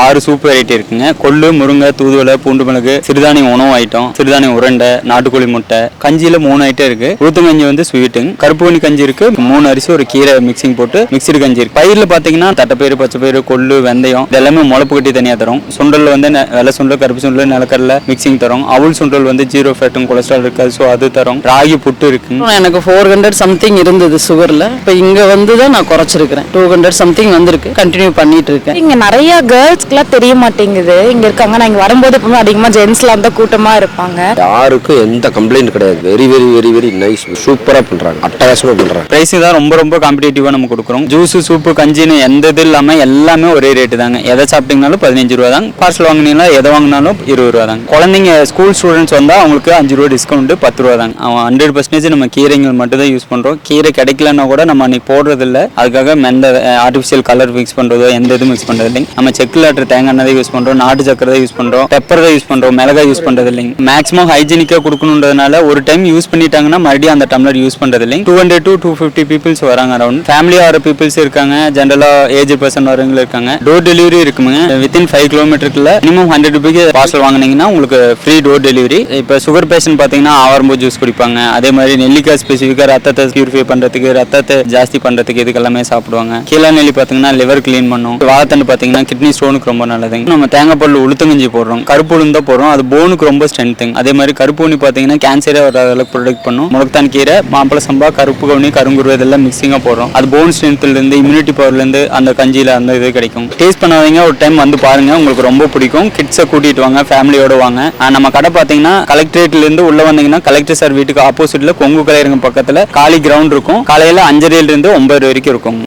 6 soup variety இருக்குங்க. கொள்ளு, முருங்கை, தூதுவளை, பூண்டு மிளகு, சிறுதானிய உணவு ஐட்டம், சிறுதானிய உருண்டை, நாட்டுக்கோழி முட்டை, கஞ்சியில 3 ஐட்டம் இருக்கு. உளுத்தங்கஞ்சி வந்து ஸ்வீட்டுங்க, கருப்பு கவுனி கஞ்சி இருக்கு, 3 அரிசி ஒரு கீரை மிக்சிங் போட்டு மிக்சடு கஞ்சி இருக்கு. பயிரில் பாத்தீங்கன்னா தட்டைப்பயிறு, பச்சைப்பயிறு, கொள்ளு, வெந்தயம் இதெல்லாமே முளப்பு கட்டி தனியா தரும். சுண்டல் வந்து வெள்ளை சுண்டல், கருப்பு சுண்டல், நிலக்கடலை மிக்சிங் தரும். அவல் சுண்டல் வந்து 0 ஃபேட்டும் கொலஸ்ட்ரால் இருக்காது, ஸோ அது தரும். ராகி புட்டு இருக்கு. எனக்கு 400 சம்திங் இருந்தது சுகர்ல. இப்போ இங்க வந்து தான் நான் குறைச்சிருக்கிறேன். 200 சம்திங் வந்திருக்கு. கண்டினியூ பண்ணிட்டு இருக்கேன். இங்க நிறைய கேர்ள்ஸ்க்குலாம் தெரிய மாட்டேங்குது. இங்க இருக்காங்க. நான் இங்க வரும்போது எப்பவுமே அதிகமா ஜென்ஸ்லாம் தான் கூட்டமா இருப்பாங்க. யாருக்கும் எந்த கம்ப்ளைண்ட் கிடையாது. Very very very very nice, சூப்பரா பண்றாங்க, அட்டகாசமா பண்றாங்க. பிரைஸ் தான் ரொம்ப ரொம்ப காம்படிட்டிவா நம்ம கொடுக்குறோம். ஜூஸ், சூப்பு, கஞ்சின்னு எந்த இது இல்லாம எல்லாமே ஒரே ரேட்டு தாங்க. எதை சாப்பிட்டீங்கனாலும் 15 ரூபா தாங்க. பார்சல் வாங்கினீங்கன்னா எதை வாங்கினாலும் 20 ரூபா தாங்க. குழந்தைங்க ஸ்கூல் ஸ்டூடெண்ட்ஸ் வந்தா அவங்களுக்கு 5 ரூபா டிஸ்கவுண்ட், 10 ரூபா தாங்க. அவன் 100% நம்ம கீரைகள் மட்டும் தான் யூஸ் பண்றோம். கீரை கிடைக்கலன்னா கூட நம்ம அன்னைக்கு போடுறது இல்லை. அதுக்காக எந்த ஆர்டிஃபிஷியல் கலர் மிக்ஸ் பண்றதோ எந்த இதுவும் மிக்ஸ் பண்றது இல்லைங்க. நம்ம செக்கில் ஆட்டுற தேங்காய் எண்ணெய் யூஸ் பண்றோம், நாட்டு சக்கரை தான் யூஸ் பண்றோம், பெப்பர் தான் யூஸ் பண்றோம், மிளகாய் யூஸ் பண்றது இல்லைங்க. மேக்ஸிமம் ஹைஜீனிக்கா கொடுக்கணுன்றதுனால ஒரு டைம் யூஸ் பண்ணிட்டாங்கன்னா மறுபடியும் அந்த டம்ளர் யூஸ் பண்றது இல்லைங்க. 200 to 250 பீப்புள்ஸ் வராங்க. அரௌண்ட் ஃபேமிலியா வர பீப்புள்ஸ் இருக்காங்க, ஜென்ரலா ஏஜ் பர்சன் வரவங்க இருக்காங்க. டோர் டெலிவரி இருக்குங்க. வித்தின் 5 கிலோமீட்டருக்குள்ள மினிமம் 100 ரூபாய்க்கு பார்சல் வாங்கினீங்கன்னா உங்களுக்கு ஃப்ரீ டோர் டெலிவரி. இப்போ சுகர் பேஷண்ட் பாத்தீங்கன்னா ஆவாரம்பூ ஜூஸ் குடிப்பாங்க. அதே மாதிரி நெல்லிக்காய் ஸ்பெசிஃபிக்கா ரத்தத்தை பியூரிஃபை பண்றதுக்கு, ரத்தத்தை ஜாஸ்தி பண்றதுக்கு இதுக்கெல்லாமே சாப்பிடுவாங்க. கீழா நெல்லி பாத்தீங்கன்னா லிவர் கிளீன் பண்ணும். வாழைத்தண்டு பாத்தீங்கன்னா கிட்னி ஸ்டோனுக்கு ரொம்ப நல்லதுங்க. நம்ம தேங்காய் பால் உளுத்தங்கஞ்சி போடுறோம், கருப்பு உளுந்து தான் போடுறோம். அது போனுக்கு ரொம்ப ஸ்ட்ரென்த்துங்க. அதே மாதிரி கருப்பு கவுனி பாத்தீங்கன்னா கேன்சரே வர அளவுக்கு ப்ரொடெக்ட் பண்ணும். முளக்குத்தான் கீரை, மாம்பழ சம்பா, கருப்பு கவுனி, கருங்குருவை இதெல்லாம் மிக்சிங்கா போடுறோம். அது போன் ஸ்ட்ரென்த்ல இருந்து இம்யூனிட்டி பவர்ல இருந்து அந்த கஞ்சியில அந்த இது கிடைக்கும். டேஸ்ட் பண்ணாதீங்க, ஒரு டைம் வந்து பாருங்க, உங்களுக்கு ரொம்ப பிடிக்கும். கிட்ஸை கூட்டிட்டு வாங்க, ஃபேமிலியோட வாங்க. நம்ம கடை பாத்தீங்கன்னா கலெக்டரேட்ல இருந்து உள்ள வந்தீங்கன்னா கலெக்டர் சார் வீட்டுக்கு ஆப்போசிட்ல கொங்கு கலையரங்கம் பக்கத்துல காலி கிரவுண்ட் இருக்கும். காலையில 5:30 இருந்து 9 வரைக்கும் இருக்கும்.